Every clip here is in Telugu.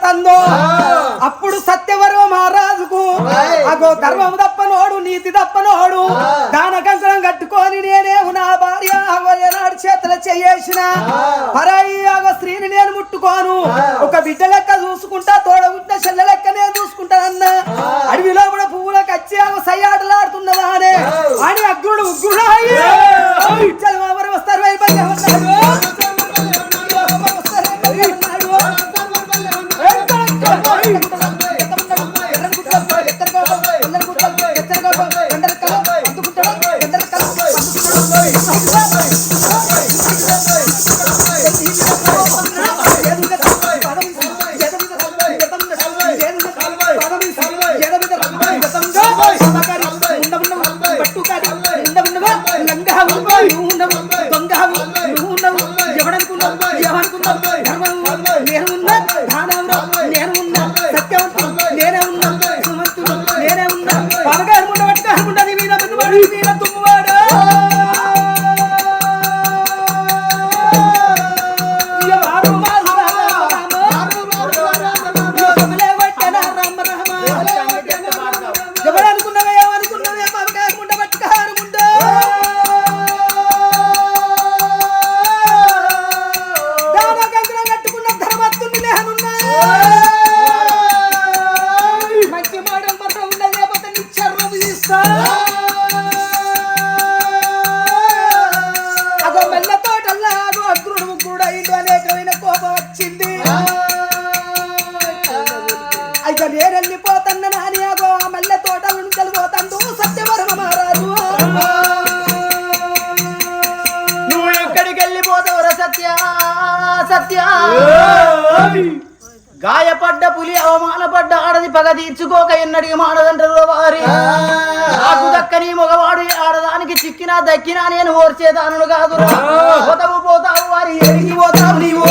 వస్తుందో అప్పుడు సత్యవరవ మహారాజుకు అగో గర్వం తప్పనోడు నీతి తప్పనోడు దాన కంకణం కట్టుకొని నేనే నా భార్య నాడు చేతుల చేసిన పరాయి అగో స్త్రీని నేను ముట్టుకోను ఒక బిడ్డ లెక్క చూసుకుంటా తోడబుట్టిన చెల్లె లెక్క నేను చూసుకుంటానన్న అడవిలో కూడా పువ్వులకు వచ్చి అగో సయ్యాటలాడుతున్నవా అనే అని అగ్గుడు ఉగ్గుడు ఎవరు వస్తారు గాయపడ్డ పులి అవమానపడ్డ ఆడది పగ తీర్చుకోక ఎన్నడికి మాడదంటారు వారి నాకు దక్కని మగవాడు ఆడదానికి చిక్కినా దక్కినా నేను ఓర్చేదాను కాదురా పోతావు పోతావు వారి ఎడికి పోతావు నీవు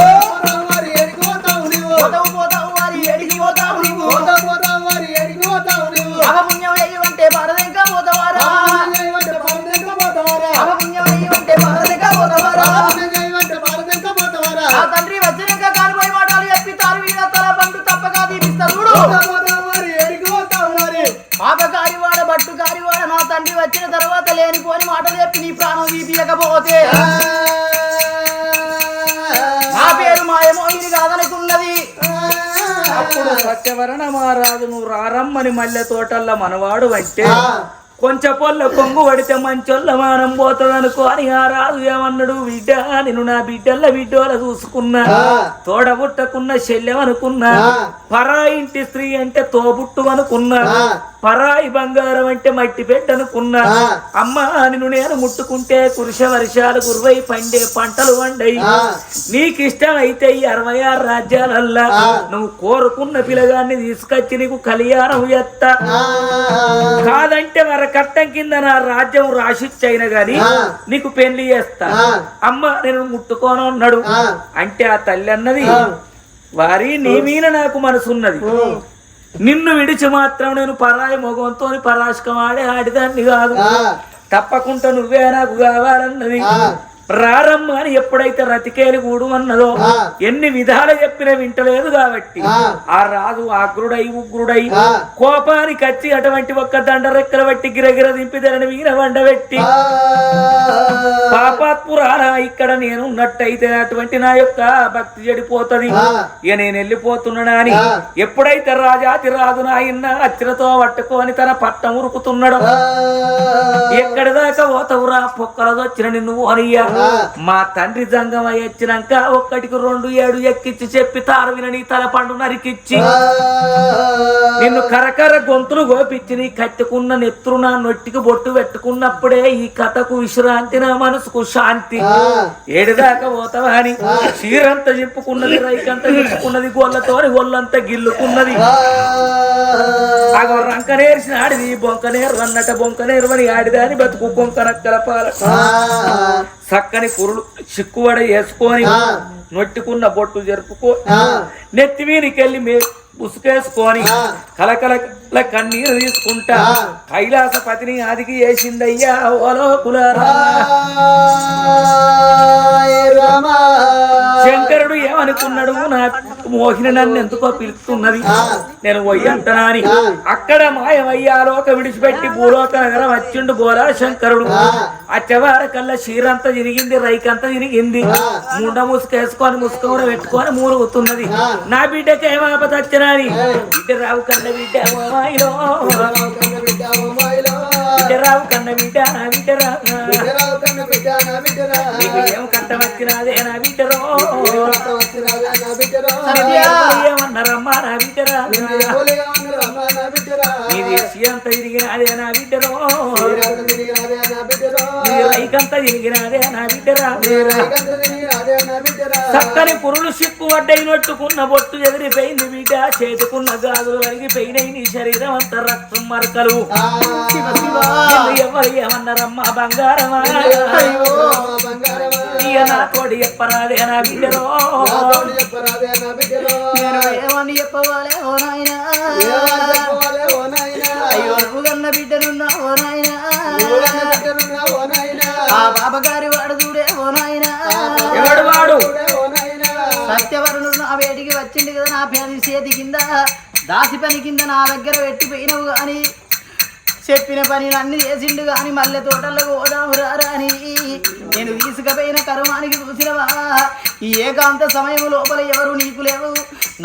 పోతావు పోతావు వారి ఎడికి పోతావు నీవు అగపుణ్యం వేయమంటే భారతంగా పోతావారా అగపుణ్యం వేయమంటే భారతంగా పోతావారా ఆ తండ్రి వచ్చినాక కాలిపోయి మాటలు చెప్పి తాను మీద తల పండు తప్పగా తీపిస్తాడు పాపకారి వాడ బట్టు కారి వాడ నా తండ్రి వచ్చిన తర్వాత లేనిపోని మాటలు చెప్పి నీ ప్రాణం తీపియకపోతే నా పేరు మాయమోహిని కాదనుకున్నది. అప్పుడు సత్యవరణ మహారాజు నువ్వు రారమ్మని మల్లె తోటల్లో మనవాడు అంటే కొంచెం పొల్ల కొంగు పడితే మంచొల్ల మానం పోతుందనుకో అని ఆ రాజు ఏమన్నాడు బిడ్డ నేను నా బిడ్డల్ల బిడ్డోల చూసుకున్నా తోడబుట్టకున్న శల్యం అనుకున్నా పరాయి ఇంటి స్త్రీ అంటే తోబుట్టు అనుకున్నా పరాయి బంగారం అంటే మట్టి పెట్టనుకున్నా అమ్మ నిన్ను నేను ముట్టుకుంటే కురుష వర్షాలు గురువై పండే పంటలు వండయి నీకు ఇష్టం అయితే ఈ 66 రాజ్యాలల్లా నువ్వు కోరుకున్న పిల్లగాన్ని తీసుకొచ్చి నీకు కళ్యాణం ఎత్తా కాదంటే మరి కట్టం కింద నా రాజ్యం రాసిచ్చైనా గాని నీకు పెళ్లి చేస్తా అమ్మ నేను ముట్టుకోను అన్నాడు. అంటే ఆ తల్లి అన్నది వారి నీ మీద నాకు మనసున్నది నిన్ను విడిచి మాత్రం నేను పరాయి మొగంతో పరాశకం ఆడిదాన్ని కాదు తప్పకుండా నువ్వే నాకు కావాలన్నది. రారమ్మ అని ఎప్పుడైతే రతికేలి కూడు అన్నదో ఎన్ని విధాలు చెప్పినా వింటలేదు కాబట్టి ఆ రాజు ఆగ్రుడై ఉగ్రుడై కోపానికి వచ్చి అటువంటి ఒక్క దండ రెక్కల బట్టి గిరగిర దింపి దాని వీర వండబెట్టి పాపాత్మురాలా ఇక్కడ నేను ఉన్నట్టయితే అటువంటి నా యొక్క భక్తి చెడిపోతుంది ఇక నేను వెళ్ళిపోతున్నానా అని ఎప్పుడైతే రాజాతి రాజు నాయన్న అచ్చిరతో పట్టుకొని తన పట్టం ఉరుకుతున్నాడు ఎక్కడి దాకా పోతావురా పొక్కలదొచ్చిన నిన్ను అనియ్యా మా తండ్రి జంగం వచ్చినాక 1కి 2 7 ఎక్కిచ్చి చెప్పి తారవిన నీ తల పండు నరికిచ్చి నిన్ను కరకర గొంతులు గోపిచ్చి నీ కట్టుకున్న నెత్తురు నా నొట్టికి బొట్టు పెట్టుకున్నప్పుడే ఈ కథకు విశ్రాంతి నా మనసుకు శాంతి ఏడుదాకా పోతావా అని చీరంతా చింపుకున్నది రైకంతా చింపుకున్నది గొల్లతోని ఒళ్ళంతా గిల్లుకున్నది రంకనేర్చిన ఆడిది బొంకనేరు అన్నట బొంకనేరు అని ఆడిదాని బతుకు బొంకనక్కల పాల చక్కని పురులు చిక్కువడ వేసుకొని నొట్టుకున్న బొట్టు జరుపుకో నెత్తి మీదకెళ్ళి ఉసుకేసుకొని కలకల కన్నీరు తీసుకుంటా కైలాసపతిని ఆదికి వేసిందయ్యా ఓలో కులారా. శంకరుడు ఏమనుకున్నాడు నా మోహిని నన్ను ఎందుకో పిలుస్తున్నది నేను పోయి అంటనాని అక్కడ మాయమయ్యాలోక విడిచిపెట్టి భూలోక నగరం వచ్చిండు బోలా శంకరుడు అచ్చవార కల్లా చీరంతా తిరిగింది రైకంతా తిరిగింది ముండ ముసుకేసుకొని ముసుకూర పెట్టుకొని మూలుగుతున్నది నా బిడ్డకి ఏమాపత వచ్చినాని బిడ్డ రావు కన్న బిడ్డ ఓమాయిలో బిడ్డ రావు కన్న బిడ్డ నా బిడ్డ నీకు ఏం కట్ట వచ్చినదే నా బిడ్డరో ఏమన్నారమ్మా నా బిడ్డరా నీది చీరంతా తిరిగినదే నా బిడ్డరో రైకంతా తిరిగినదే నా బిడ్డరా చక్కని పురులు సిక్కు వడ్డైనట్టుకున్న బొట్టు ఎదిరిపోయింది బిడ్డ చేతుకున్న గాజులు వరిగిపోయినాయి నీ శరీరం అంతా రక్తం మరకలు ఎవరు ఏమన్నారమ్మా బంగారమా ఇక నా తోడి చెప్పరాదే నా బిడ్డరో ఏమని చెప్పవాలే ఓ నాయనా అయ్యో నువ్వు కన్న బిడ్డనున్నా ఓ నాయనా ఆ బాబగారి వాడు చూడే ఓ నాయనా ఎవడు వాడు సత్యవరుడు నా వేడికి వచ్చింది కదా నా పని చేతి కింద దాసి పని కింద నా దగ్గర పెట్టిపోయినవు గాని చెప్పిన పని అన్ని చేసిండు గాని మల్లె తోటల్లో పోదాము రారా అని నేను తీసుకుపోయిన కరుమానికి చూసినవా ఈ ఏకాంత సమయం లోపల ఎవరు నీకు లేవు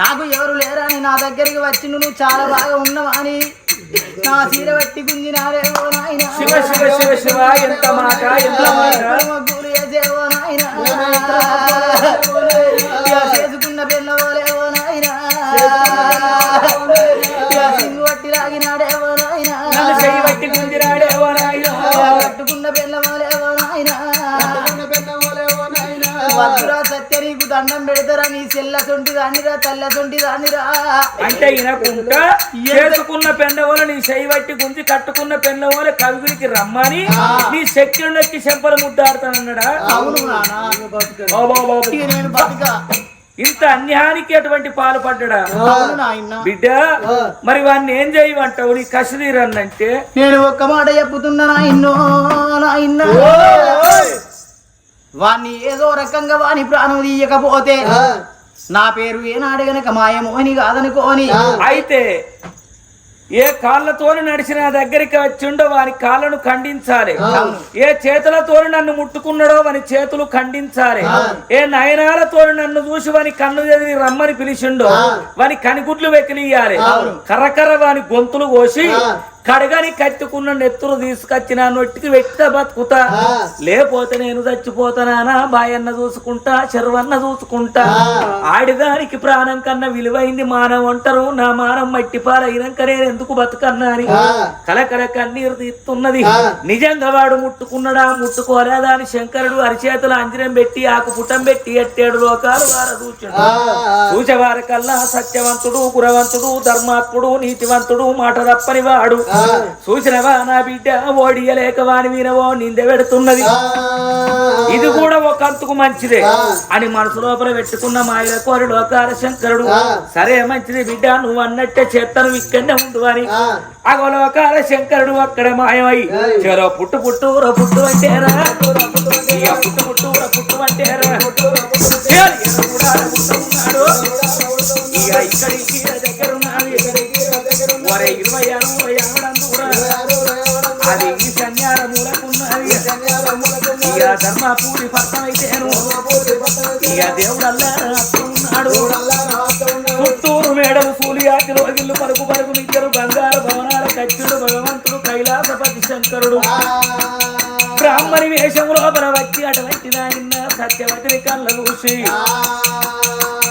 నాకు ఎవరు లేరా అని నా దగ్గరికి వచ్చిండు నువ్వు చాలా బాగా ఉన్నావా అని నా చీర పెట్టి గుంజినారే ఓ నాయనా శివ శివ శివ శివ ఎంత మాట ఎంత మాట మగ్గులు వేసేవో నాయనా చేసుకున్న పిల్లవోలే ఓ నాయనా సింగు పట్టి లాగినాడే ఓ నాయనా బట్టి గుంజిరాడే ఓ నాయనా కట్టుకున్న పిల్లవోలే ఓ నాయనా వద్దురా సత్య నీకు దండం పెడతారా నీ చెల్ల సొంటి దానిరా తల్ల సొంటి దానిరా అంటే ఇనకుంటా చేసుకున్న పెండవోల నీ చెయ్యి బట్టి గుంజి కట్టుకున్న పెండవోల కవిగురికి రమ్మని నీ శక్తికి చెంపలు ముద్దాడుతానన్నాడా అవును నేను బతికా ఇంత అన్యాయానికి అటువంటి పాలు పడ్డా అవును నాయన బిడ్డ మరి వాడిని ఏం చేయమంటావు నీ కసిదీరన్నంటే నేను ఒక్క మాట చెప్పుతున్నా నాయన వాణ్ణి ఏదో రకంగా వాని ప్రాణం తీయకపోతే నా పేరు ఏనాడు గనక మాయమోహిని కాదనుకోని అయితే ఏ కాళ్ళతోని నడిచిన దగ్గరికి వచ్చిండో వాని కాళ్ళను ఖండించాలి ఏ చేతులతోని నన్ను ముట్టుకున్నాడో వాని చేతులు ఖండించాలి ఏ నయనాలతోని నన్ను చూసి వాని కన్ను ఎదిరి రమ్మని పిలిచిండో వాని కనిగుడ్లు వెకిలియాలి కర్రకర్ర వాని గొంతులు కోసి కడగని కట్టుకున్న నెత్తురు తీసుకొచ్చిన నొట్టికి వెట్ట బతుకుతా లేకపోతే నేను చచ్చిపోతానా బాయన్న చూసుకుంటా చెరువన్న చూసుకుంటా ఆడిదానికి ప్రాణం కన్నా విలువైంది మానం అంటారు నా మానం మట్టి పాలైనాక నేను ఎందుకు బతుకన్నా అని కలకల కన్నీరు తీస్తున్నది నిజంగా వాడు ముట్టుకున్నాడా ముట్టుకోలేదా అని శంకరుడు అరిచేతులు అంజనం పెట్టి ఆకు పుటం పెట్టి ఎట్టాడు లోకాలు వార చూచేవారి కల్లా సత్యవంతుడు గురవంతుడు ధర్మాత్ముడు నీతివంతుడు మాట తప్పని వాడు చూసినవా నా బిడ్డ ఓడియలేక వాని వినవో నింద పెడుతున్నది ఇది కూడా ఒక అంతుకు మంచిదే అని మనసు లోపల పెట్టుకున్న మాయల కోరి లోకాల శంకరుడు సరే మంచిది బిడ్డ నువ్వు అన్నట్టే చేత్తను ఇక్కడనే ఉండు అని అగలోకాల శంకరుడు అక్కడ మాయమై చెరో పుట్టు పుట్టు పుట్టు అంటేరా పుట్టు పుట్టు పుట్టు అంటేరా ఇక ఇక్కడికి దగ్గర ఉన్నది 26 అది ఈ సన్యాల మూలకున్నది ఇక ధర్మపూరి పట్టమైతేను ఇక దేవుడల్లా ఉన్నాడు పుత్తూరు మేడలు సూలియాతిలో గిల్లు పరుగు పరుగు నిద్దరు బంగారు భవనాల కచ్చుడు భగవంతుడు కైలాసపతి శంకరుడు బ్రాహ్మణి వేషం లోపల వచ్చి అటువంటి నాయన సత్యవతిని కళ్ళ చూసి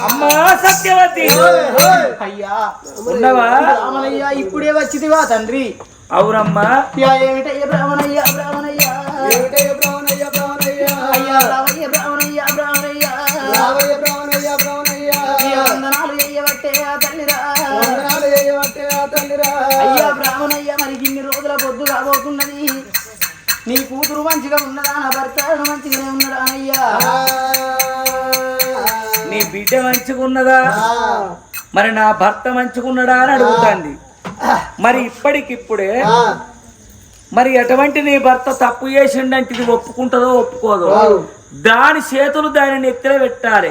అమ్మా సత్యవతి అయ్యా ఉన్నవా బ్రాహ్మణయ్యా ఇప్పుడే వచ్చిదివా తండ్రి అవునమ్మా ఏమిటయ్యా బ్రాహ్మణయ్యా బ్రాహ్మణయ్యా అయ్యా రావయ్య బ్రాహ్మణయ్యా బ్రాహ్మణయ్యా వందనాలు చెయ్యబట్టే ఆ తల్లిరా అయ్యా బ్రాహ్మణయ్యా మరి ఇన్ని రోజుల పొద్దు కాబోతున్నది నీ కూతురు మంచిగా ఉన్నదా నా భర్త మంచిగానే ఉన్నాడా అయ్యా నీ బిడ్డ మంచిగున్నదా మరి నా భర్త మంచిగున్నాడా అని అడుగుతాంది మరి ఇప్పటికిప్పుడే మరి ఎటువంటి నీ భర్త తప్పు చేసిండంటే ఇది ఒప్పుకుంటుందో ఒప్పుకోదో దాని చేతులు దాని నెత్తిన పెట్టాలి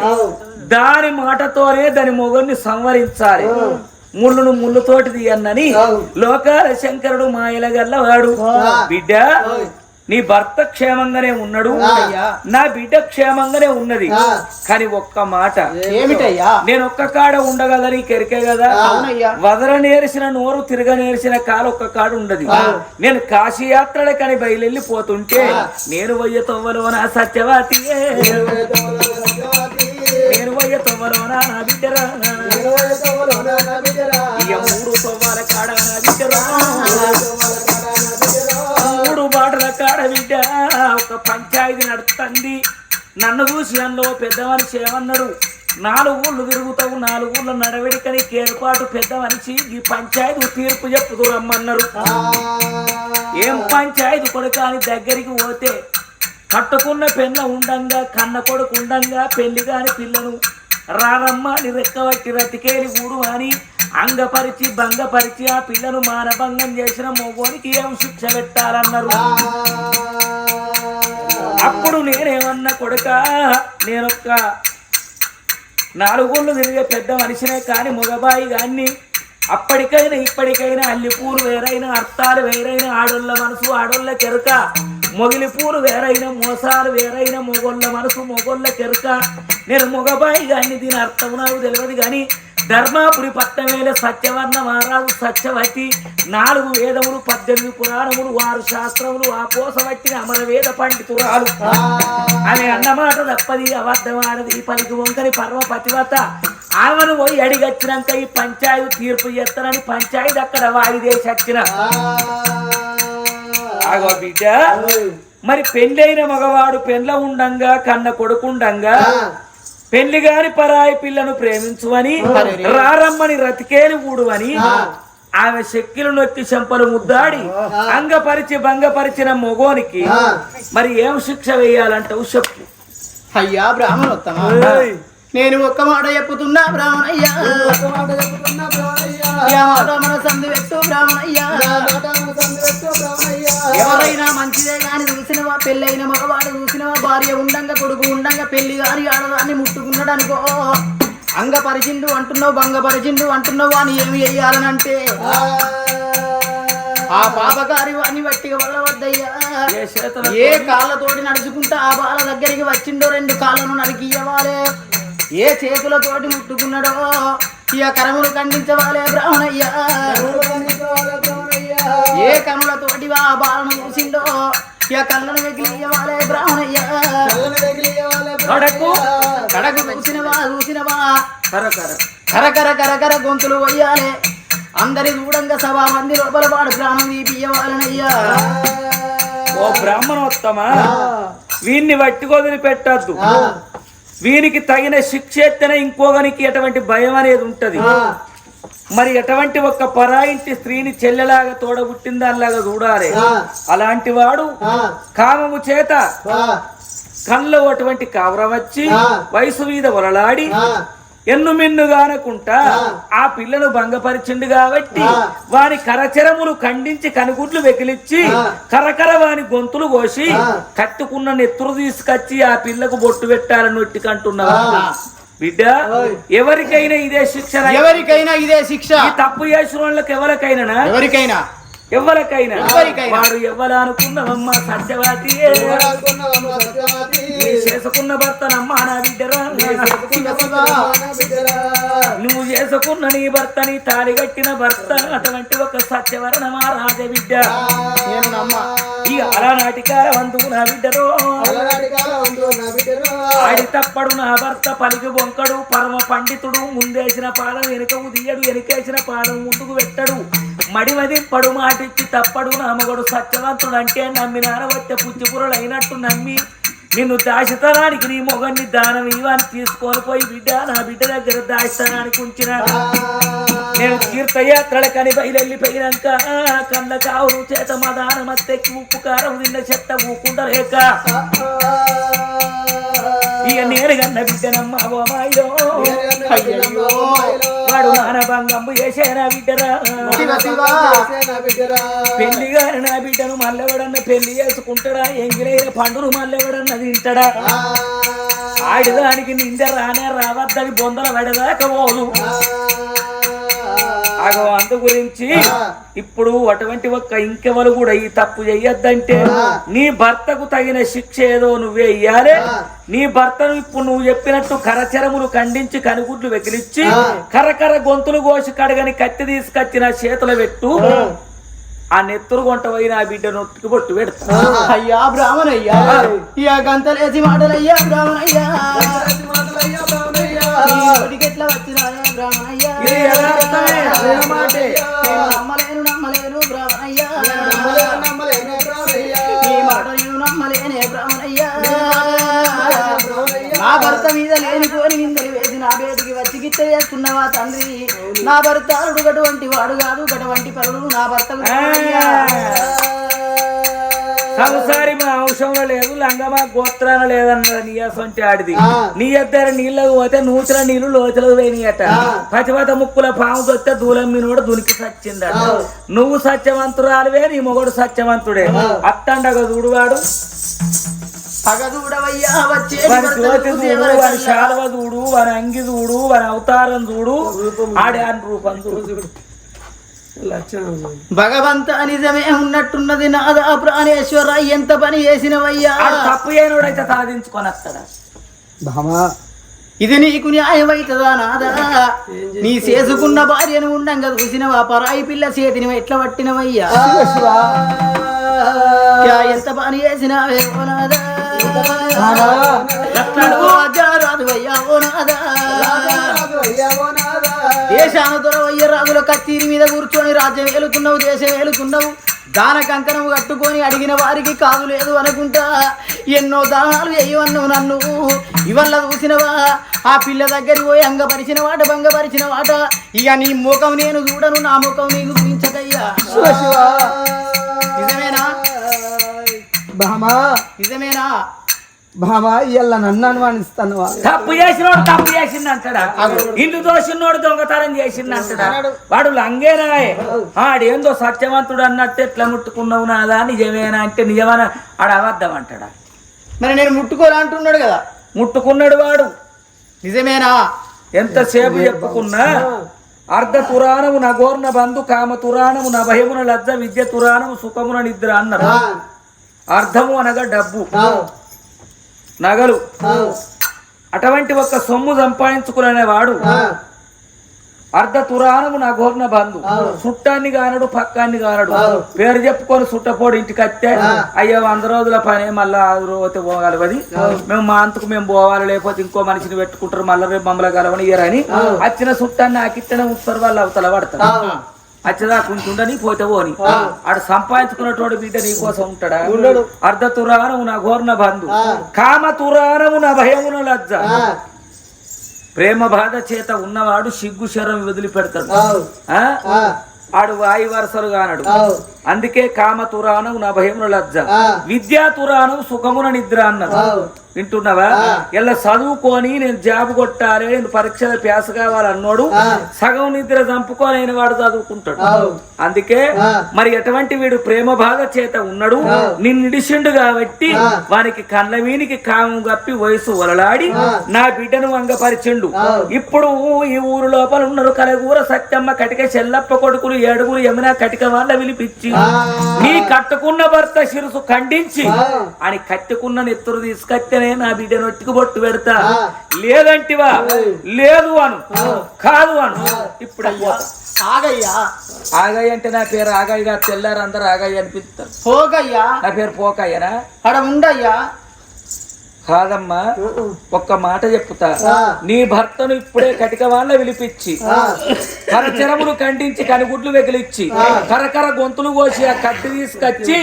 దాని మాటతోనే దాని మొగన్ని సంవరించాలి ముళ్ళును ముళ్ళుతోటి తీయన్నని లోకాల శంకరుడు మాయలగల్లవాడు బిడ్డ నీ భర్త క్షేమంగానే ఉన్నాడు నా బిడ్డ క్షేమంగానే ఉన్నది కానీ ఒక్క మాట ఏమిటయ్యా నేను ఒక్క కాడ ఉండగల నీకు ఎరికే కదా వదల నేర్చిన నోరు తిరగ నేర్చిన కాలు ఒక్క కాడ ఉండదు నేను కాశీ యాత్రల కని బయలుపోతుంటే నేను వయ్య తొవ్వలోన సత్యవతి నేను వయ్య తొవ్వలోన నా బిడ్డరా ఇక 3 తొవ్వల కాడ నా బిడ్డరా 3 బాటల కాడ బిడ్డ ఒక పంచాయతీ నడుస్తుంది నన్ను చూసి అందులో పెద్ద మనిషి ఏమన్నాడు 4 ఊళ్ళు తిరుగుతావు 4 ఊళ్ళ నడవడికని ఏర్పాటు పెద్ద మనిషి ఈ పంచాయతీ తీర్పు చెప్పుతూ రమ్మన్నారు ఏం పంచాయతీ కొడుకు అని దగ్గరికి పోతే కట్టుకున్న పెన్న ఉండంగా కన్న కొడుకు ఉండంగా పెళ్లి కాని పిల్లను రారమ్మ అని రెక్కబట్టి రతికేలి ఊడు అని అంగపరిచి భంగపరిచి ఆ పిల్లను మానభంగం చేసిన మొగోనికి ఏం శిక్ష పెట్టాలన్నారు అప్పుడు నేనేమన్నా కొడుక నేనొక్క 4 ఊళ్ళు తిరిగే పెద్ద మనిషినే కాని మొగబాయి గాన్ని అప్పటికైనా ఇప్పటికైనా అల్లి పూలు వేరైన అర్థాలు వేరైన ఆడోళ్ళ మనసు ఆడోళ్ళ కెరుక మొగిలి పూలు వేరైన మోసాలు వేరైన మొగోళ్ళ మనసు మొగోళ్ళ కెరుక నేను మొగబాయి గాన్ని దీని అర్థం నాకు తెలియదు కానీ ధర్మాపురి పట్టమేల సత్యవర్ణ మహారాజు సత్యవతి 4 వేదములు 18 పురాణములు 6 శాస్త్రములు ఆ పోసవట్టిన అమర వేద పండితురాలు ఆమె అన్నమాట తప్పది అబద్ధమానది పలికి వంకని పరమ పతివత ఆమెను పోయి అడిగచ్చినాక ఈ పంచాయతీ తీర్పు చేస్తానని పంచాయతీ అక్కడ వాయిదేసి వచ్చిన ఆగో బిడ్డ మరి పెళ్ళైన మగవాడు పెళ్ళ ఉండంగా కన్న కొడుకుండంగా పెళ్లి గాని పరాయి పిల్లను ప్రేమించువని రారమ్మని రతికేలి ఊడువని ఆమె శక్తులు నొక్కి చెంపలు ముద్దాడి అంగపరిచి భంగపరిచిన మొగోనికి మరి ఏం శిక్ష వేయాలంటావు చెప్పు అయ్యా బ్రాహ్మణోత్తమ నేను ఒక్క మాట చెప్పుతున్నా బ్రాహ్మణయ్యా మన సంధి పెట్టు బ్రాహ్మణయ్యా ఎవరైనా మంచిదే గాని చూసినవా పెళ్ళైన మగవాడు చూసినవా భార్య ఉండంగా కొడుకు ఉండంగా పెళ్లి గాని ఆడదాన్ని ముట్టుకున్నాడు అనుకో అంగపరిచిండు అంటున్నావు భంగపరిచిండు అంటున్నావు అని ఏమి చెయ్యాలనంటే ఆ పాపగారి వాడిని వట్టిగా వదలవద్దయ్యా ఏ కాళ్ళతోటి నడుచుకుంటా ఆ బాల దగ్గరికి వచ్చిండో 2 కాళ్ళను నరికియ్యవాలే ఏ చేతులతోటి ముట్టుకున్నాడో ఇక కరములు ఖండించవాలే బ్రాహ్మణయ్యా ఏ కనులతోటి ఆ బాలను చూసిండో ఇక కళ్ళను వెగిలియవాలే బ్రాహ్మణయ్యా కడకు చూసినవా కరకర కరకర గొంతులు వయ్యాలే అందరి దూడంగా 100 మంది లోపల వాడు ప్రాణం తీపియ్యవాలనయ్యా ఓ బ్రాహ్మణోత్తమ వీన్ని వట్టికొదిలి పెట్టద్దు వీనికి తగిన శిక్ష ఎత్తనే ఇంకోగనికి ఎటువంటి భయం అనేది ఉంటది మరి ఎటువంటి ఒక్క పరాయింటి స్త్రీని చెల్లెలాగా తోడబుట్టిందానిలాగా చూడాలి అలాంటి వాడు కామము చేత కళ్ళలో అటువంటి కవరం వచ్చి వయసు మీద వలలాడి ఎన్ను మిన్నుగానకుంటా ఆ పిల్లను భంగపరిచిండు కాబట్టి వాని కరచరములు ఖండించి కనుగుడ్లు వెకిలిచ్చి కరకర వాని గొంతులు కోసి కట్టుకున్న నెత్తురు తీసుకొచ్చి ఆ పిల్లకు బొట్టు పెట్టాలని ఒట్టికంటున్నావా బిడ్డ ఎవరికైనా ఇదే శిక్ష ఈ తప్పు చేసిన వాళ్ళకి ఎవరికైనా వాడు ఎవరు అనుకున్నావమ్మా సత్యవతి చేసుకున్న భర్తనమ్మా నా బిడ్డరా నువ్వు చేసుకున్న నీ భర్తని తాళి కట్టిన భర్త అటువంటి ఒక సత్యవరణమా రాజ బిడ్డ ఈ అలనాటికాల వంతువు నా బిడ్డరో ఆడి తప్పడు నా భర్త పలికి బొంకడు పరమ పండితుడు ముందేసిన పాదం వెనుకకు తీయడు వెనుకేసిన పాదం ముందుకు పెట్టడు మడిమదింపడు మాటిచ్చి తప్పడు నా మగడు సత్యవంతుడు అంటే నమ్మినాన వచ్చే పుచ్చిపురలు అయినట్టు నమ్మి నిన్ను దాచితనానికి నీ మొగన్ని దానం ఇవని తీసుకొని పోయి బిడ్డ నా బిడ్డ దగ్గర దాచితనానికి ఉంచిన నేను తీర్థయాత్రల కని బయలుపోయినాక కళ్ళ కావును చేత మదాన మత్తెక్కి ఉప్పు కారం తిన్న చెత్త ఊకుండలేక ఇక నేను కన్న బిడ్డనమ్మ ఓమాయో వాడు మానభంగంబు చేసేనా బిడ్డరా పెళ్లి గారి నా బిడ్డను మళ్ళెవడన్నా పెళ్లి చేసుకుంటాడా ఎంగిలైన పండును మళ్ళెవడన్నా తింటాడా ఆ ఆడిదానికి నిందె రానే రావద్దని బొందల పడదాకపోదు. అగో అందు గురించి ఇప్పుడు అటువంటి ఒక్క ఇంకెవరు కూడా ఈ తప్పు చెయ్యొద్దంటే నీ భర్తకు తగిన శిక్ష ఏదో నువ్వే ఇయ్యాలి. నీ భర్తను ఇప్పుడు నువ్వు చెప్పినట్టు కరచరములు ఖండించి కనుగుడ్లు వెకిలిచ్చి కరకర గొంతులు కోసి కడగని కత్తి తీసుకొచ్చిన చేతులు పెట్టు. ఆ నెత్తురు కొంట పోయిన ఆ బిడ్డ నొట్టుకు పొట్టు పెడతా. అయ్యా బ్రాహ్మణయ్యా ఇక గంతలేసి మాటలయ్యా బ్రాహ్మణయ్యా ఎట్లా వచ్చినాయా బ్రాహ్మణయ్యా నమ్మలేను నమ్మలేను బ్రాహ్మణయ్యా ఈ మాట నేను నమ్మలేనే బ్రాహ్మణయ్యా. నా భర్త మీద లేనిపోని నిందలు వేసి నా బేటికి వచ్చి గిట్ట చేస్తున్నావా తండ్రి? నా భర్త అరుడు గటువంటి వాడు కాదు, గటువంటి పరుడు నా భర్తకు. సంసారి మా అంశంలో లేదు, లంగమా గోత్రాన లేదన్నది నీ అసంటే ఆడిది. నీ ఇద్దరు నీళ్ళకు పోతే నూతుల నీళ్లు లోతులకు పోయినాయట. పతివత ముక్కుల పాము తొస్తే దూలం మీనోడు దునికి సచ్చిందట. నువ్వు సత్యవంతురాలువే, నీ మొగడు సత్యవంతుడే. అత్తండగా చూడువాడు వాని జ్యోతి చూడు, వాని శాలవ చూడు, వాని అంగి చూడు, వాని అవతారం చూడు, ఆడే అని రూపం చూడు. భగవంత నిజమే ఉన్నట్టున్నది నాదా ప్రాణేశ్వర. ఎంత పని చేసినవయ్యా? తప్పు చేయనోడైతే తలదించుకొని వస్తాడా? ఇది నీకు న్యాయం అవుతుందా నాదా? నీ చేసుకున్న భార్యను ఉండంగా చూసినవా? పరాయి పిల్ల చేతిని ఎట్లా పట్టినవయ్యా? ఎంత పని చేసినావే ఓ నాదా? దేశాన దొరవయ్య రాజుల కత్తిరి మీద కూర్చొని రాజ్యం ఏలుతున్నావు, దేశం ఏలుతున్నావు. దాన కంకణం కట్టుకొని అడిగిన వారికి కాదు లేదు అనుకుంటా ఎన్నో దానాలు వేయవన్నావు నన్ను. ఇవల్ల చూసినవా? ఆ పిల్ల దగ్గరికి పోయి అంగపరిచిన వాట భంగపరిచిన వాట. ఇక నీ ముఖం నేను చూడను, నా ముఖం నీకు చూపించదయ్యా. నిజమేనా నిజమేనా బామా ఇయ్యాల నన్ను అనుమానిస్తాను. తప్పు చేసినోడు తప్పు చేసింది అంటాడా? ఇంటి దోషినోడు దొంగతనం చేసింది అంటాడా? వాడు లంగేనాయే. ఆడేందో సత్యవంతుడు అన్నట్టు ఎట్లా ముట్టుకున్నావు నాదా? నిజమేనా అంటే నిజమేనా? ఆడ అబద్ధం అంటాడా? మరి నేను ముట్టుకోరా అంటున్నాడు కదా. ముట్టుకున్నాడు వాడు. నిజమేనా? ఎంతసేపు చెప్పుకున్నా అర్ధ తురాణము నగోర్ణ బంధు కామ తురాణము నా భయమున లజ్జ విద్య తురాణము సుఖమున నిద్ర అన్నారు. అర్థము అనగా డబ్బు, నగలు. అటువంటి ఒక సొమ్ము సంపాదించుకునేవాడు అర్ధ తురాణము నా గోర్ణ బంధు. చుట్టాన్ని కానడు, పక్కాన్ని కానడు. పేరు చెప్పుకొని చుట్టపోడు ఇంటికి వస్తే అయ్యో 100 రోజుల పని మళ్ళా 6 రోజు పోగలవది, మేము మా అంతకు మేము పోవాలి, లేకపోతే ఇంకో మనిషిని పెట్టుకుంటారు, మళ్ళీ రేపు మమ్మల్ని కలవని ఇయ్యరని వచ్చిన చుట్టాన్ని ఆకిట్టనే ఉంచుతారు. వాళ్ళు అవతల పడతారు. అచ్చదా కొంచెండని పోతే పోని. ఆడు సంపాదించుకున్నటువంటి బిడ్డ నీ కోసం ఉంటాడా? అర్ధ తురాణము నా ఘోర్ణ బంధు కామ తురాణము నా భయమున లజ్జ. ప్రేమ బాధ చేత ఉన్నవాడు సిగ్గు శరం వదిలిపెడతాడు. ఆడు వాయి వరసలు కానడు. అందుకే కామ తురాణం నా భయమున లజ్జ, విద్యా తురాణం సుఖమున నిద్ర అన్నారు. వింటున్నావా? ఇలా చదువుకొని నేను జాబ్ కొట్టాలి, నేను పరీక్షల ప్యాస కావాలన్నోడు సగం నిద్ర చంపుకోలేని వాడు చదువుకుంటాడు. అందుకే మరి ఎటువంటి వీడు ప్రేమ బాధ చేత ఉన్నాడు, నిన్నిడిసిండు కాబట్టి వానికి కళ్ళ వీనికి కామం గప్పి వయసు వలలాడి నా బిడ్డను వంగపరిచిండు. ఇప్పుడు ఈ ఊరు లోపల ఉన్నారు కలగూర సత్యమ్మ కటిక చెల్లప్ప కొడుకులు 7 యమున కటిక వాళ్ళ విలిపించి నీ కట్టుకున్న భర్త శిరసు ఖండించి అని కట్టుకున్న నెత్తురు తీసుకొస్తేనే నా బిడ్డ నొట్టికి బొట్టు పెడతా. లేదంటివా? లేదు అను, కాదు అను. ఇప్పుడు ఆగయ్యా. ఆగయ్య అంటే నా పేరు ఆగయ్యగా, తెల్లారు అందరు ఆగయ్య అనిపిస్తారు. పోగయ్యా. నా పేరు పోకయ్యనా? అక్కడ ఉండయ్యా. కాదమ్మా, ఒక్క మాట చెప్పుతా. నీ భర్తను ఇప్పుడే కటిక వాళ్ళ విలిపించి కరచరములు ఖండించి కనుగుడ్లు వెగిలిచ్చి కరకర గొంతులు కోసి ఆ కత్తి తీసుకొచ్చి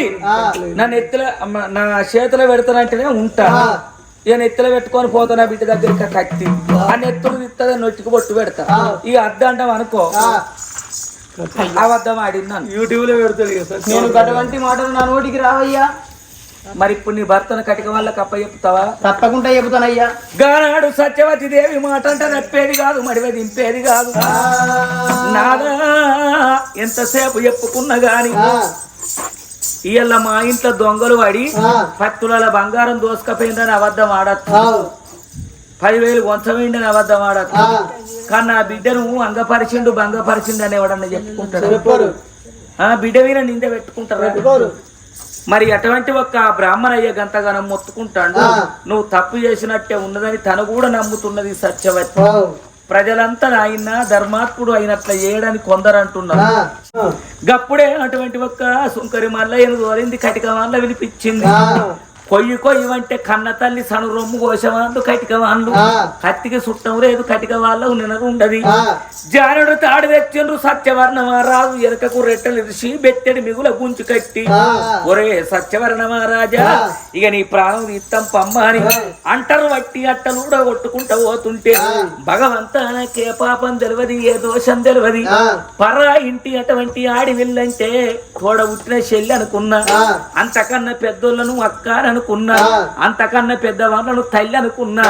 నా చేతిలో పెడతానంటేనే ఉంటా. ఇక నెత్తిలో పెట్టుకొని పోతా నా బిడ్డ దగ్గరికి కత్తి. ఆ నెత్తులు తిత్తదా నొట్టికి బొట్టు పెడతా. ఇక అద్దంటాం అనుకో, అబద్ధం ఆడిందని యూట్యూబ్ లో పెడతాడు. నేను అటువంటి మాటలు నా నోటికి రావయ్యా. మరి ఇప్పుడు నీ భర్తను కటిక వాళ్ళకి అప్ప చెప్తావా? తప్పకుండా చెబుతానయ్యా. గానాడు సత్యవతి దేవి మాట అంటే నప్పేది కాదు, మడివే దింపేది కాదు. నాదా ఎంతసేపు చెప్పుకున్నా గాని ఇయ్యాల మా ఇంట్లో దొంగలు పడి 10 తులాల బంగారం దోసుకపోయిందని అబద్ధం ఆడచ్చు. 10,000 వంచమైండని అబద్ధం ఆడదు కానీ నా బిడ్డను అంగపరిచిండు భంగపరిచిండు అని ఎవడన్నా చెప్పుకుంటారు బిడ్డ మీద నింద పెట్టుకుంటారు మరి అటువంటి ఒక్క బ్రాహ్మణయ్య గంతగానం మొత్తుకుంటాడు నువ్వు తప్పు చేసినట్టే ఉన్నదని తను కూడా నమ్ముతున్నది సత్యవతి ప్రజలంతా ఆయన ధర్మాత్ముడు అయినట్ల చేయడానికి కొందరు అంటున్నారు గప్పుడే అటువంటి ఒక్క సుంకరి మల్లయ్యను దోరింది కటిక వాళ్ళ వినిపించింది కొయ్యి అంటే కన్న తల్లి సను రొమ్ము కోసవాళ్ళు కటిక వాళ్ళు కత్తికి చుట్టం లేదు కటిక వాళ్ళకు నినరు ఉండదు జానుడు తాడు తెచ్చిండ్రు సత్యవర్ణమా రాజు ఎరకకు రెట్టలు ఇరిసి బెత్తడి మిగుల గుంచు కట్టి ఒరే సత్యవర్ణమా రాజా ఇక నీ ప్రాణం ఇత్తం పమ్మ అని అంటరు వట్టి అట్టలు కూడా కొట్టుకుంటా పోతుంటే భగవంతానకే పాపం తెలియదు ఏ దోషం తెలియదు పర్రా ఇంటి అటువంటి ఆడి వెళ్ళంటే తోడ పుట్టిన చెల్లి అనుకున్నా అంతకన్నా పెద్దోళ్ళను అక్క అనుకున్నా అంతకన్నా పెద్దవాళ్ళను తల్లి అనుకున్నా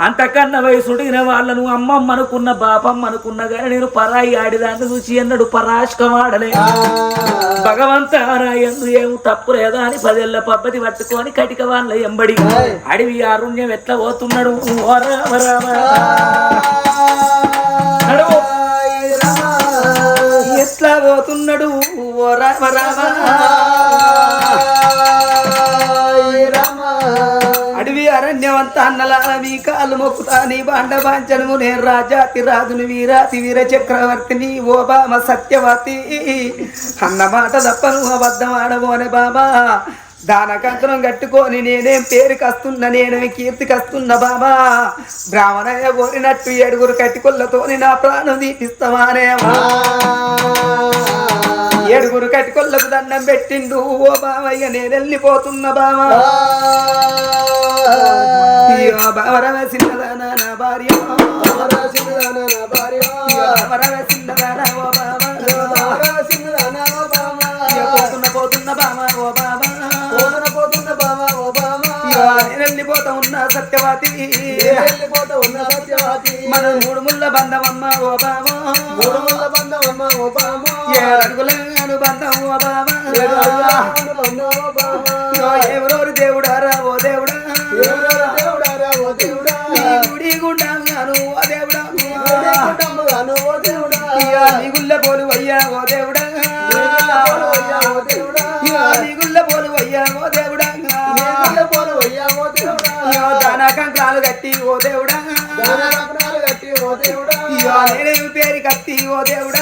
అంతకన్నా వయసుడిగిన వాళ్ళను అమ్మమ్మ అనుకున్న బాపమ్మ అనుకున్నా కానీ నేను పరాయి ఆడిదాన్ని చూసి అన్నాడు పరాశకమాడలే భగవంతారా ఎందు ఏం తప్పు లేదా అని 10 ఏళ్ల పద్ధతి పట్టుకొని కటిక వాళ్ళ ఎంబడి అడవి అరుణ్యం ఎట్లా పోతున్నాడు ఎట్లా పోతున్నాడు ఓ రామ రామ అడవి అరణ్యవంత అన్నలా మీ కాళ్ళు మొక్కుతా నీ బాండ బాంచను నేను రాజాతి రాజును వీరాతి వీర చక్రవర్తిని ఓ బామ సత్యవతి అన్న మాట తప్పను అబద్ధం ఆడబోనే బాబా దానకంకణం కట్టుకొని నేనేం పేరుకస్తున్నా నేనేమి కీర్తికస్తున్నా బాబా బ్రాహ్మణయ్య కోరినట్టు 7 కట్టికొల్లతోని నా ప్రాణం దీపిస్తామానేమా 7 కట్టికొల్లకు దండం పెట్టిండు ఓ బావయ్య నేను వెళ్ళిపోతున్నా బావా బావరవ చిన్నదానా నా భార్య పోతున్న బామ ఓ బామ వెళ్ళిపోతా ఉన్నా సత్యవతి మన 3 ముళ్ళ బంధమమ్మ ఓ బామ 7 అడుగుల బంధం ఓ బామ ఎవరోరు దేవుడారా ఓ దేవుడా గుడి గుండాను ఓ దేవుడా నీ గుళ్ళ పోలు అయ్యా ఓ దేవుడా నీ గుళ్ళ పోలు అయ్యా ఓ దేవుడా దానాకంకాలు కట్టి ఓ దేవుడా నేనేమి పేరు కత్తి ఓ దేవుడా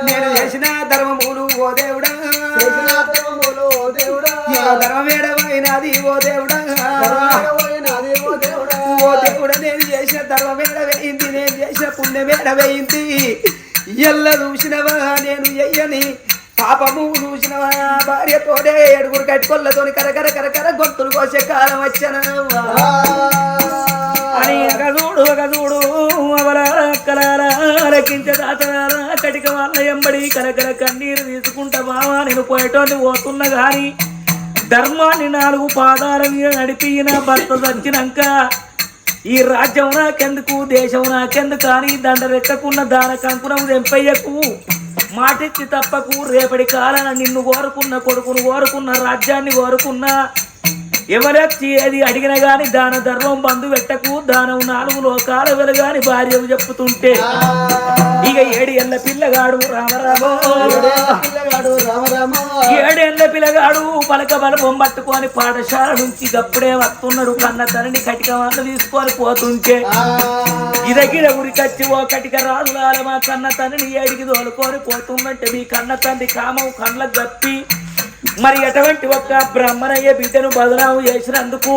నేను చేసిన ధర్మములు ఓ దేవుడా ధర్మమేడమైనది ఓ దేవుడా ఓ దేవుడా నేను చేసిన ధర్మమేడ వేయింది నేను చేసిన పుణ్యమేడ వేయింది ఎల్ల చూసినవా నేను ఎయ్యని పాపము చూసినవా భార్యతోనే 7 కట్టుకొల్లతోని కరకర గొంతులు కోసే కాలం వచ్చనవా అని ఒక చూడు అవలకించదాతరా కటిక వాళ్ళ ఎంబడి కరకర కన్నీరు తీసుకుంటా బావా నేను పోయేటోని పోతున్నా గాని ధర్మాన్ని 4 పాదాల మీద నడిపిన భర్త చచ్చినాక ఈ రాజ్యం నాకెందుకు దేశం నాకెందుకు కానీ దండరెక్కకున్న దాన కంకునం తెంపయ్యకు మాటిచ్చి తప్పకు రేపటి కాలాన నిన్ను కోరుకున్న కొడుకును కోరుకున్న రాజ్యాన్ని కోరుకున్నా ఎవరొచ్చి ఏది అడిగిన గాని దాన ధర్మం బంధు పెట్టకు దానం 4 లోకాల వెలుగాని భార్యకు చెప్పుతుంటే ఇక 7 ఏళ్ల పిల్లగాడు రామరామో 7 ఏళ్ల పిల్లగాడు పలక బలపం పట్టుకొని పాఠశాల నుంచి గప్పుడే వస్తున్నాడు కన్న తల్లిని కటిక వాళ్ళు తీసుకొని పోతుంటే ఇదగిర ఉరికచ్చి ఓ కటిక రాజులాల మా కన్న తల్లిని ఏడికి తోలుకొని పోతుందంటే మీ కన్న తండ్రి కామం కళ్ళకు గప్పి మరి ఎటువంటి ఒక్క బ్రాహ్మణయ్య బిడ్డను బదనాము చేసినందుకు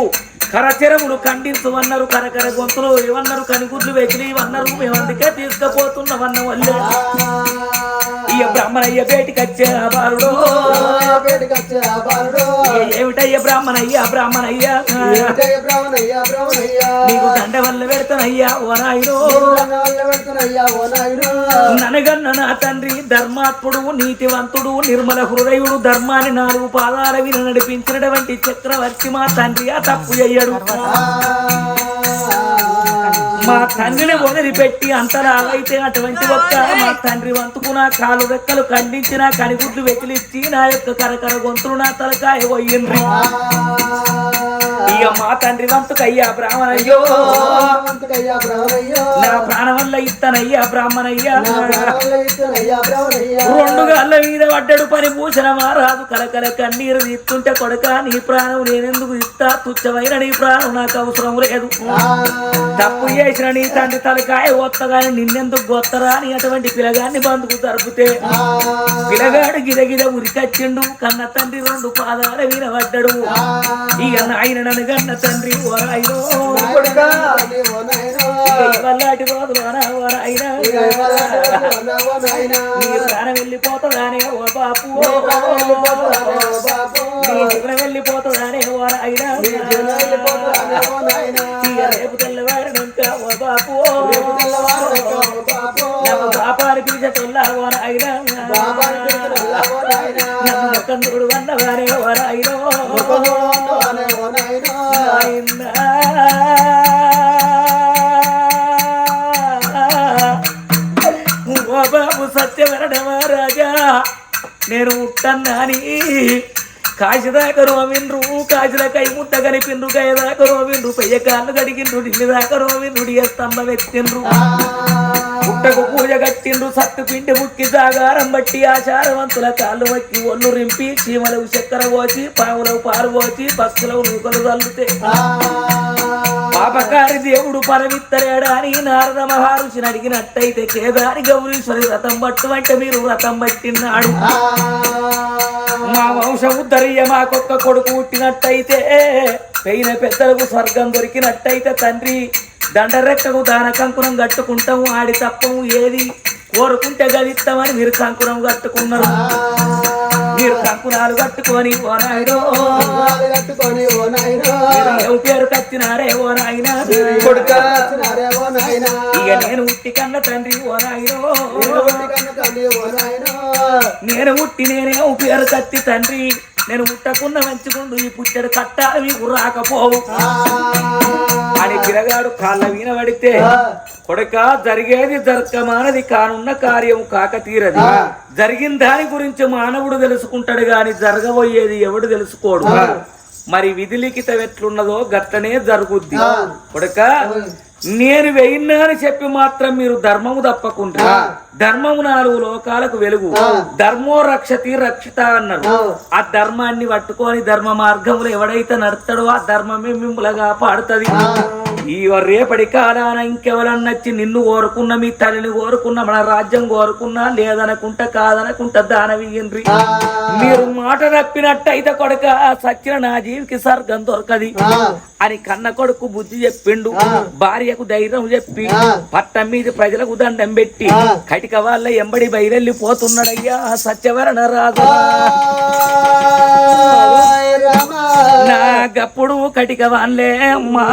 కరచరములు ఖండించమన్నారు కరకర గొంతులు ఏమన్నారు కనిగుడ్లు వెకిలి ఇవన్నారు మేము అందుకే తీసుకుపోతున్నామన్న వల్లే ఈ బ్రాహ్మణయ్య బేటికి వచ్చే బాలుడు ఏమిటయ్య బ్రాహ్మణయ్య నీకు దండ వల్ల పెడతానయ్యా ఓ నాయనో ననగన్న నా తండ్రి ధర్మాత్ముడు నీతివంతుడు నిర్మల హృదయుడు ధర్మాన్ని 4 పాదాల మీద నడిపించినటువంటి చక్రవర్తి మా తండ్రి ఆ తప్పు చెయ్యడు మా తండ్రిని వదిలిపెట్టి అంతలాగైతే అటువంటి ఒక్క మా తండ్రి వంతుకు నా కాలు రెక్కలు ఖండించి నా కనిగుడ్లు వెకిలిచ్చి నా యొక్క కరకర గొంతులు నా తలకాయ పోయిండ్రి ఇక మా తండ్రి వంతుకయ్యా బ్రాహ్మణయ్యో నా ప్రాణం వల్ల ఇత్తనయ్యా బ్రాహ్మణయ్యా రెండు గాళ్ళ మీద పడ్డాడు పని భూషణ మారాదు కలకల కన్నీరు తీస్తుంటే కొడుక నీ ప్రాణం నేనెందుకు ఇస్తా తుచ్చమైన నీ ప్రాణం నాకు అవసరం లేదు తప్పు చేసిన నీ తండ్రి తలకాయ ఒత్తగాని నిన్నెందుకు గొత్తరా అని అటువంటి పిలగాన్ని బంధుకు తరుపుతే పిలగాడు గిదగిద ఉరికచ్చిండు కన్న తండ్రి రెండు పాదాల వినబడ్డాడు ఇక ఆయన నన్ను కన్న తండ్రి ఓరాయిలో వల్లాటి రోజు ఓరాయినా నీ ప్రాణం వెళ్ళిపోతుందానే ఓ బాపు నీ జీవనం వెళ్ళిపోతుందానే ఓరాయినా రేపు తెల్లవారినంక ఓ బాపు నన్ను బాపాని పిలిచటోల్లా ఓరాయినా నన్ను మొక్కందుడు అన్నవారే ఓరాయినో ఓ బాబు సత్యవరణమా రాజా నేను ఉట్టన్నాని కాశిదాకా రోమిండ్రు కాశిల కై ముట్ట కనిపిండ్రు కైదాకా రోమిండ్రు పెయ్య కాళ్ళు కడిగిండ్రు ఢిల్లీ దాకా రోమిండ్రు డియ స్తంభం ఎత్తిండ్రు పుట్టకు పూజ కట్టిండ్రు సత్తు పిండి ముక్కి జాగారం బట్టి ఆచారవంతుల కాళ్ళు వచ్చి ఒళ్ళు రింపి చీమలకు చక్కెర పోసి పావులకు పాలు పోసి పక్షులకు నూకలు చల్లుతే పాపకారి దేవుడు పరమిత్తలేడా అని నారద మహర్షిని అడిగినట్టయితే కేదారి గౌరీశ్వరి వ్రతం పట్టు అంటే మీరు వ్రతం పట్టినాడు మా వంశం ఉద్ధరియ మాకొక్క కొడుకు పుట్టినట్టయితే పెయిన పెద్దలకు స్వర్గం దొరికినట్టయితే తండ్రి దండరెక్కకు దాన కంకుణం కట్టుకుంటాము ఆడి తప్పము ఏది కోరుకుంటే గదిస్తామని మీరు కంకుణం కట్టుకున్నారు మీరు కంకుణాలు కట్టుకొని ఓ నాయనో పేరు కచ్చినారే ఓ నాయన ఇక నేను ఉట్టి కన్న తండ్రి ఓ నాయనో నేను ఉట్టి నేనే పేరు కత్తి తండ్రి నేను ముట్టకున్న మంచుకుండు ఈ పుట్టడు కట్టాలి మీకు రాకపోవు అని పిల్లగాడు కాళ్ళ వీణ పడితే కొడుక జరిగేది జరగమానది కానున్న కార్యం కాక తీరది జరిగిన దాని గురించి మానవుడు తెలుసుకుంటాడు గాని జరగబోయేది ఎవడు తెలుసుకోడు మరి విధి లిఖితం ఎట్లున్నదో గట్లనే జరుగుద్ది కొడుక నేను వెయ్యిన్నా అని చెప్పి మాత్రం మీరు ధర్మము తప్పకుండా ధర్మము 4 లోకాలకు వెలుగు ధర్మో రక్షతి రక్షిత అన్నారు ఆ ధర్మాన్ని పట్టుకొని ధర్మ మార్గంలో ఎవడైతే నడతాడో ఆ ధర్మమే మిమ్మల్ని కాపాడుతుంది ఈ రేపటి కాలాన ఇంకెవరన్నచ్చి నిన్ను కోరుకున్న మీ తల్లిని కోరుకున్న మన రాజ్యం కోరుకున్నా లేదనుకుంటా కాదనుకుంటా దానవియ్యండ్రి మీరు మాట తప్పినట్టయితే కొడుక సచ్చిన నా జీవికి స్వర్గం దొరకది అని కన్న కొడుకు బుద్ధి చెప్పిండు భార్యకు ధైర్యం చెప్పి పట్టం మీద ప్రజలకు దండం పెట్టి కటిక వాళ్ళ ఎంబడి బయలెళ్ళిపోతున్నాడయ్యా సత్యవరణ రాజు నా గప్పుడు కటిక వాళ్ళే అమ్మా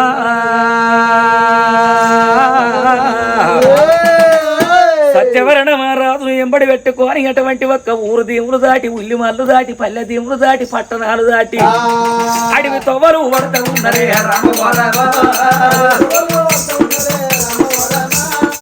సత్యవరణ మహారాజు ఎంబడి పెట్టుకొని అటువంటి ఒక్క ఊరు దీములు దాటి ఉల్లి మల్లు దాటి పల్లె దీములు దాటి పట్టణాలు దాటి అడవి తొవ్వలు పడతా ఉన్నరే రామ